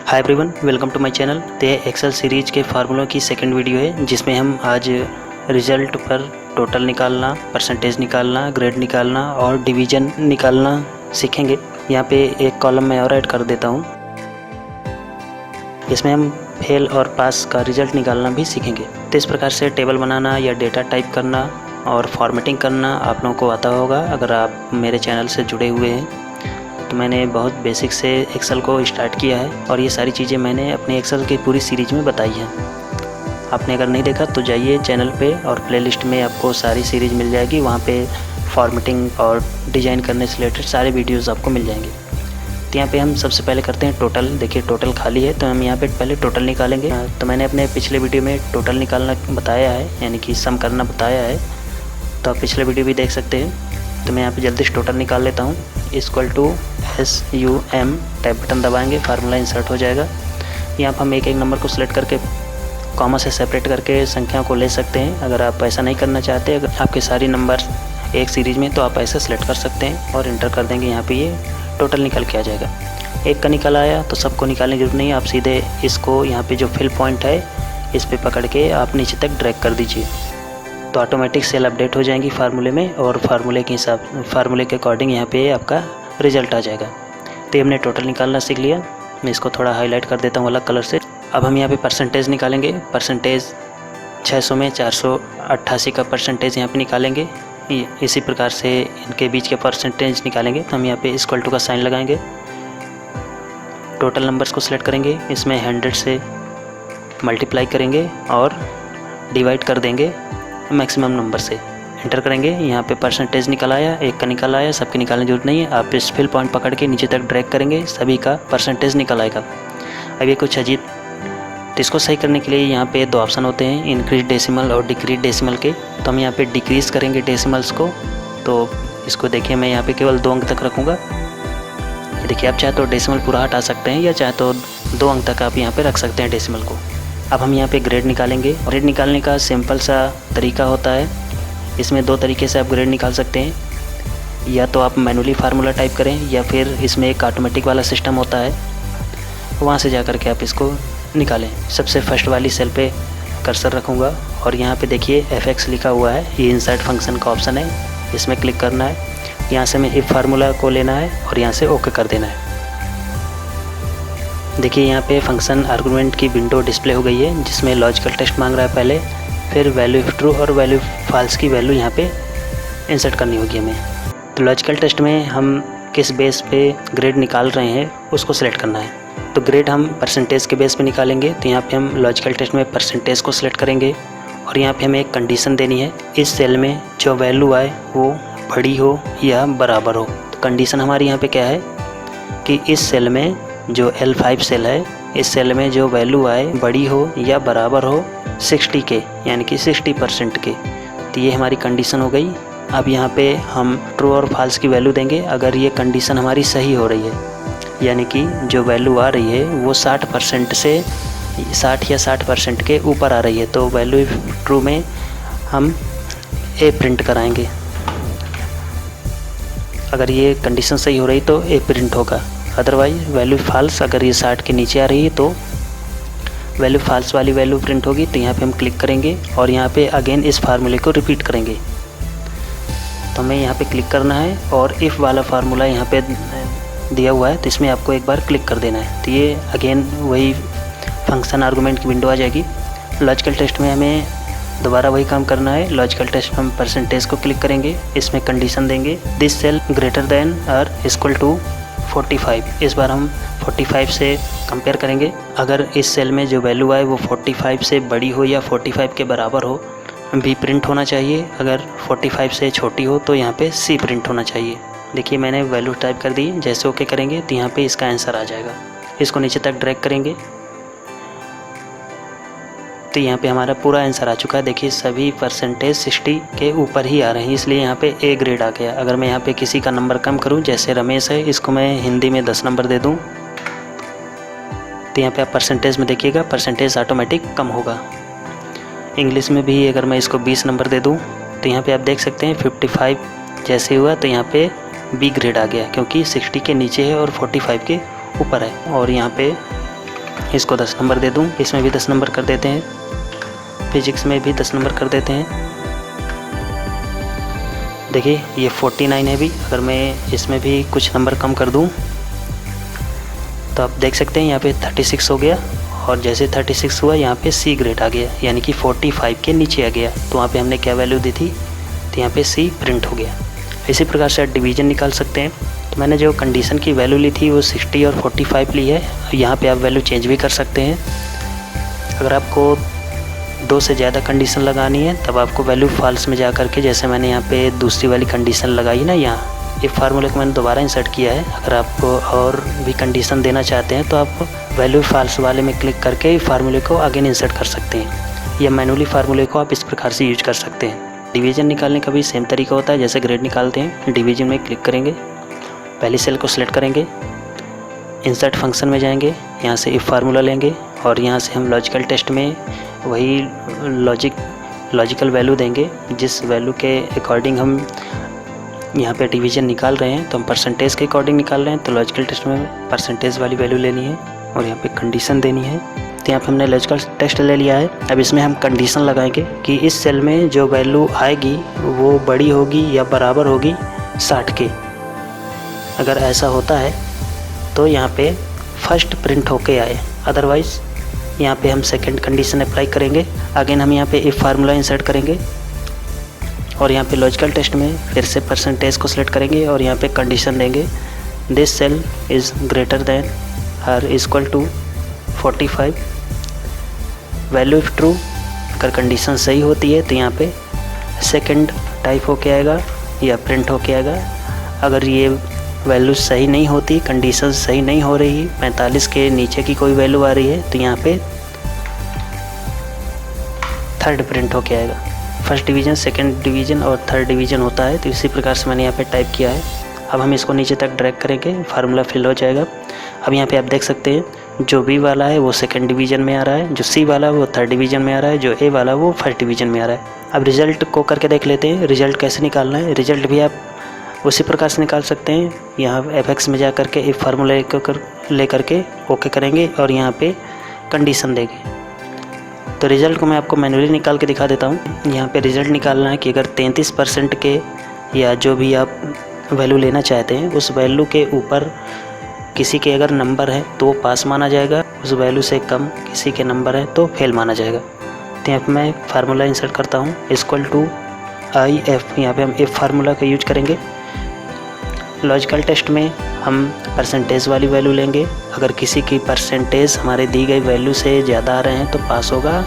Hi everyone, welcome to my channel. तो ये Excel series के फार्मूलों की सेकंड वीडियो है जिसमें हम आज रिजल्ट पर टोटल निकालना, परसेंटेज निकालना, ग्रेड निकालना और डिवीज़न निकालना सीखेंगे। यहाँ पे एक कॉलम में और ऐड कर देता हूँ। इसमें हम फेल और पास का रिज़ल्ट निकालना भी सीखेंगे। तो इस प्रकार से टेबल बनाना या डेटा टाइप करना और फॉर्मेटिंग करना आप लोगों को आता होगा अगर आप मेरे चैनल से जुड़े हुए हैं। तो मैंने बहुत बेसिक से एक्सेल को स्टार्ट किया है और ये सारी चीज़ें मैंने अपने एक्सेल की पूरी सीरीज में बताई हैं। आपने अगर नहीं देखा तो जाइए चैनल पे और प्लेलिस्ट में आपको सारी सीरीज मिल जाएगी। वहाँ पे फॉर्मेटिंग और डिज़ाइन करने से रिलेटेड सारे वीडियोज़ आपको मिल जाएंगे। तो यहाँ पे हम सबसे पहले करते हैं टोटल। देखिए टोटल खाली है तो हम यहाँ पे पहले टोटल निकालेंगे। तो मैंने अपने पिछले वीडियो में टोटल निकालना बताया है, यानी कि सम करना बताया है, तो आप पिछले वीडियो भी देख सकते हैं। तो मैं यहाँ पे जल्दी से टोटल निकाल लेता हूँ। Equal to SUM tab button दबाएंगे, फार्मूला इंसर्ट हो जाएगा। यहाँ पर हम एक एक नंबर को सिलेक्ट करके कॉमा से सेपरेट करके संख्याओं को ले सकते हैं। अगर आप ऐसा नहीं करना चाहते, अगर आपके सारी नंबर एक सीरीज़ में, तो आप ऐसा सेलेक्ट कर सकते हैं और इंटर कर देंगे। यहाँ पे ये टोटल निकल के आ जाएगा। एक का निकल आया तो सबको निकालने की जरूरत नहीं है। आप सीधे इसको यहाँ पे जो फिल पॉइंट है इस पर पकड़ के आप नीचे तक ड्रैग कर दीजिए, तो ऑटोमेटिक सेल अपडेट हो जाएंगी फार्मूले में और फार्मूले के अकॉर्डिंग यहाँ पे आपका रिजल्ट आ जाएगा। तो हमने टोटल निकालना सीख लिया। मैं इसको थोड़ा हाईलाइट कर देता हूँ अलग कलर से। अब हम यहाँ पे परसेंटेज निकालेंगे। परसेंटेज 600 में 488 का परसेंटेज यहाँ पे निकालेंगे। इसी प्रकार से इनके बीच के परसेंटेज निकालेंगे। तो हम यहाँ पे इक्वल टू का साइन लगाएंगे, टोटल नंबर्स को सिलेक्ट करेंगे, इसमें 100 से मल्टीप्लाई करेंगे और डिवाइड कर देंगे मैक्सिमम नंबर से। एंटर करेंगे। यहाँ पे परसेंटेज निकल आया, एक का निकल आया, सबके निकालने की जरूरत नहीं है। आप इस फिल पॉइंट पकड़ के नीचे तक ड्रैग करेंगे, सभी का परसेंटेज निकल आएगा। अब ये कुछ अजीब, तो इसको सही करने के लिए यहाँ पे दो ऑप्शन होते हैं, इंक्रीज डेसिमल और डिक्रीज डेसिमल के। तो हम यहाँ पे डिक्रीज़ करेंगे डेसिमल्स को। तो इसको देखिए, मैं यहाँ पे केवल 2 अंक तक रखूँगा। देखिए, आप चाहे तो डेसिमल पूरा हटा सकते हैं या चाहे तो 2 अंक तक आप यहाँ पर रख सकते हैं डेसिमल को। अब हम यहाँ पे ग्रेड निकालेंगे। ग्रेड निकालने का सिंपल सा तरीका होता है। इसमें 2 तरीके से आप ग्रेड निकाल सकते हैं। या तो आप मैनुअली फार्मूला टाइप करें या फिर इसमें एक ऑटोमेटिक वाला सिस्टम होता है, वहाँ से जा कर के आप इसको निकालें। सबसे फर्स्ट वाली सेल पे कर्सर रखूँगा और यहाँ पे देखिए FX लिखा हुआ है। ये इंसर्ट फंक्शन का ऑप्शन है, इसमें क्लिक करना है। यहाँ से हमें इफ फार्मूला को लेना है और यहाँ से ओके कर देना है। देखिए यहाँ पे फंक्शन आर्गुमेंट की विंडो डिस्प्ले हो गई है, जिसमें लॉजिकल टेस्ट मांग रहा है पहले, फिर वैल्यू ट्रू और वैल्यू फॉल्स की वैल्यू यहाँ पे इंसर्ट करनी होगी हमें। तो लॉजिकल टेस्ट में हम किस बेस पे ग्रेड निकाल रहे हैं उसको सिलेक्ट करना है। तो ग्रेड हम परसेंटेज के बेस पे निकालेंगे। तो यहाँ पे हम लॉजिकल टेस्ट में परसेंटेज को सिलेक्ट करेंगे और यहाँ पे हमें एक कंडीशन देनी है, इस सेल में जो वैल्यू आए वो बड़ी हो या बराबर हो। तो कंडीशन हमारी यहाँ पे क्या है कि इस सेल में जो L5 सेल है, इस सेल में जो वैल्यू आए बड़ी हो या बराबर हो 60 के, यानी कि 60% के। तो ये हमारी कंडीशन हो गई। अब यहाँ पे हम ट्रू और फॉल्स की वैल्यू देंगे अगर ये कंडीशन हमारी सही हो रही है, यानी कि जो वैल्यू आ रही है वो 60% से 60 या 60% के ऊपर आ रही है, तो वैल्यू ट्रू में हम A प्रिंट कराएंगे। अगर ये कंडीशन सही हो रही तो A प्रिंट होगा, अदरवाइज वैल्यू फॉल्स। अगर ये 60 के नीचे आ रही है तो वैल्यू फॉल्स वाली वैल्यू प्रिंट होगी। तो यहाँ पे हम क्लिक करेंगे और यहाँ पे अगेन इस फार्मूले को रिपीट करेंगे। तो हमें यहाँ पे क्लिक करना है और इफ़ वाला फार्मूला यहाँ पे दिया हुआ है, तो इसमें आपको एक बार क्लिक कर देना है। तो ये अगेन वही फंक्शन आर्गूमेंट की विंडो आ जाएगी। लॉजिकल टेस्ट में हमें दोबारा वही काम करना है। लॉजिकल टेस्ट हम परसेंटेज को क्लिक करेंगे, इसमें कंडीशन देंगे दिस सेल ग्रेटर देन और इक्वल टू 45। इस बार हम 45 से कंपेयर करेंगे। अगर इस सेल में जो वैल्यू आए वो 45 से बड़ी हो या 45 के बराबर हो, B प्रिंट होना चाहिए। अगर 45 से छोटी हो तो यहाँ पे C प्रिंट होना चाहिए। देखिए मैंने वैल्यू टाइप कर दी। जैसे ओके करेंगे तो यहाँ पे इसका आंसर आ जाएगा। इसको नीचे तक ड्रैग करेंगे तो यहाँ पे हमारा पूरा आंसर आ चुका है। देखिए सभी परसेंटेज 60 के ऊपर ही आ रहे हैं, इसलिए यहाँ पे A ग्रेड आ गया। अगर मैं यहाँ पे किसी का नंबर कम करूँ, जैसे रमेश है, इसको मैं हिंदी में 10 नंबर दे दूँ, तो यहाँ पे आप परसेंटेज में देखिएगा परसेंटेज ऑटोमेटिक कम होगा। इंग्लिश में भी अगर मैं इसको 20 नंबर दे दूँ तो यहाँ पे आप देख सकते हैं 55 जैसे हुआ तो यहाँ पे B ग्रेड आ गया, क्योंकि 60 के नीचे है और 45 के ऊपर है। और यहाँ पे इसको 10 नंबर दे दूँ, इसमें भी 10 नंबर कर देते हैं, फिजिक्स में भी 10 नंबर कर देते हैं। देखिए ये 49 है भी, अगर मैं इसमें भी कुछ नंबर कम कर दूँ तो आप देख सकते हैं यहाँ पे 36 हो गया, और जैसे 36 हुआ यहाँ पे सी ग्रेड आ गया, यानी कि 45 के नीचे आ गया। तो वहाँ पे हमने क्या वैल्यू दी थी, तो यहाँ पे सी प्रिंट हो गया। इसी प्रकार से डिवीज़न निकाल सकते हैं। तो मैंने जो कंडीशन की वैल्यू ली थी वो 60 और 45 ली है। यहाँ पे आप वैल्यू चेंज भी कर सकते हैं। अगर आपको 2 से ज़्यादा कंडीशन लगानी है तब आपको वैल्यू फॉल्स में जा करके, जैसे मैंने यहाँ पे दूसरी वाली कंडीशन लगाई ना, यहाँ इफ फार्मूले को मैंने दोबारा इंसर्ट किया है। अगर आपको और भी कंडीशन देना चाहते हैं तो आप वैल्यू फॉल्स वाले में क्लिक करके इफ फार्मूले को अगेन इंसर्ट कर सकते हैं, या मैनुअली फार्मूले को आप इस प्रकार से यूज कर सकते हैं। डिवीज़न निकालने का भी सेम तरीका होता है जैसे ग्रेड निकालते हैं। डिवीज़न में क्लिक करेंगे, पहली सेल को सिलेक्ट करेंगे, इंसर्ट फंक्शन में जाएंगे, यहाँ से इफ फार्मूला लेंगे और यहाँ से हम लॉजिकल टेस्ट में वही लॉजिकल वैल्यू देंगे जिस वैल्यू के अकॉर्डिंग हम यहाँ पे डिवीज़न निकाल रहे हैं। तो हम परसेंटेज के अकॉर्डिंग निकाल रहे हैं, तो लॉजिकल टेस्ट में परसेंटेज वाली वैल्यू लेनी है और यहाँ पे कंडीशन देनी है। तो यहाँ पे हमने लॉजिकल टेस्ट ले लिया है। अब इसमें हम कंडीशन लगाएंगे कि इस सेल में जो वैल्यू आएगी वो बड़ी होगी या बराबर होगी 60 के। अगर ऐसा होता है तो यहाँ पे फर्स्ट प्रिंट होके आए, अदरवाइज़ यहाँ पे हम सेकंड कंडीशन अप्लाई करेंगे। अगेन हम यहाँ पे इफ फार्मूला इंसर्ट करेंगे और यहाँ पे लॉजिकल टेस्ट में फिर से परसेंटेज को सिलेक्ट करेंगे और यहाँ पे कंडीशन देंगे, this cell is greater than or equal to 45, value if true. अगर कंडीशन सही होती है तो यहाँ पे सेकंड टाइप होके आएगा या प्रिंट होके आएगा। अगर ये वैल्यू सही नहीं होती, कंडीशन सही नहीं हो रही, 45 के नीचे की कोई वैल्यू आ रही है, तो यहाँ पे थर्ड प्रिंट होके आएगा। फर्स्ट डिवीज़न, सेकंड डिवीज़न और थर्ड डिवीज़न होता है। तो इसी प्रकार से मैंने यहाँ पे टाइप किया है। अब हम इसको नीचे तक ड्रैग करेंगे, फार्मूला फिल हो जाएगा। अब यहाँ पे आप देख सकते हैं जो बी वाला है वो सेकंड डिवीज़न में आ रहा है, जो सी वाला है वो थर्ड डिवीज़न में आ रहा है, जो ए वाला वो फर्स्ट डिवीज़न में आ रहा है। अब रिज़ल्ट को करके देख लेते हैं, रिज़ल्ट कैसे निकालना है। रिज़ल्ट भी आप उसी प्रकार से निकाल सकते हैं। यहाँ एफ में जा करके इफ फार्मूला ले करके ओके करेंगे और यहाँ पे कंडीशन देंगे। तो रिज़ल्ट को मैं आपको मैनुअली निकाल के दिखा देता हूँ। यहाँ पे रिज़ल्ट निकालना है कि अगर 33% के या जो भी आप वैल्यू लेना चाहते हैं उस वैल्यू के ऊपर किसी के अगर नंबर है तो वो पास माना जाएगा, उस वैल्यू से कम किसी के नंबर है तो फेल माना जाएगा। तो यहाँ पर मैं फार्मूला इंसर्ट करता हूँ, इक्वल टू IF। यहाँ पे हम इफ फार्मूला का यूज करेंगे। लॉजिकल टेस्ट में हम परसेंटेज वाली वैल्यू लेंगे। अगर किसी की परसेंटेज हमारे दी गई वैल्यू से ज़्यादा आ रहे हैं तो पास होगा,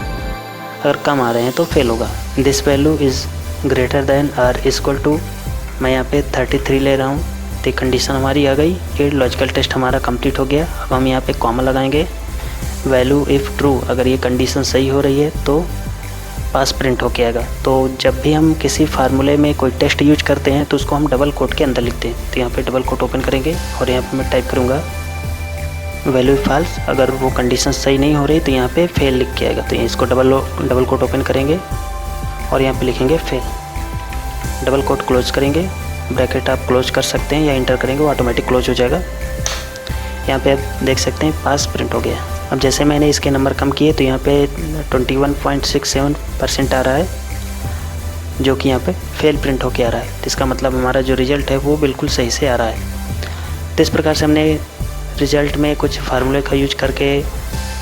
अगर कम आ रहे हैं तो फेल होगा। This value is greater than or equal to, मैं यहाँ पे 33 ले रहा हूँ। तो कंडीशन हमारी आ गई कि लॉजिकल टेस्ट हमारा कंप्लीट हो गया। अब हम यहाँ पे कॉमा लगाएंगे, वैल्यू इफ़ ट्रू, अगर ये कंडीशन सही हो रही है तो पास प्रिंट होके आएगा। तो जब भी हम किसी फार्मूले में कोई टेस्ट यूज करते हैं तो उसको हम डबल कोट के अंदर लिखते हैं। तो यहाँ पे डबल कोट ओपन करेंगे और यहाँ पे मैं टाइप करूँगा वैल्यू फॉल्स। अगर वो कंडीशन सही नहीं हो रही तो यहाँ पे फेल लिख के आएगा। तो इसको डबल कोट ओपन करेंगे और यहाँ पे लिखेंगे फेल, डबल कोट क्लोज करेंगे। ब्रैकेट आप क्लोज कर सकते हैं या इंटर करेंगे, वो ऑटोमेटिक क्लोज हो जाएगा। यहाँ पे आप देख सकते हैं पास प्रिंट हो गया। अब जैसे मैंने इसके नंबर कम किए तो यहाँ पे 21.67% आ रहा है, जो कि यहाँ पे फेल प्रिंट होके आ रहा है। तो इसका मतलब हमारा जो रिज़ल्ट है वो बिल्कुल सही से आ रहा है। तो इस प्रकार से हमने रिज़ल्ट में कुछ फार्मूले का यूज करके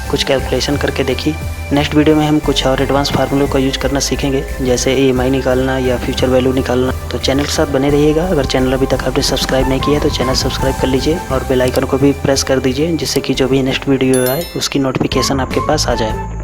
कुछ कैलकुलेशन करके देखी। नेक्स्ट वीडियो में हम कुछ और एडवांस फार्मूलों का यूज करना सीखेंगे, जैसे EMI निकालना या फ्यूचर वैल्यू निकालना। तो चैनल के साथ बने रहिएगा। अगर चैनल अभी तक आपने सब्सक्राइब नहीं किया तो चैनल सब्सक्राइब कर लीजिए और बेल आइकन को भी प्रेस कर दीजिए, जिससे कि जो भी नेक्स्ट वीडियो आए उसकी नोटिफिकेशन आपके पास आ जाए।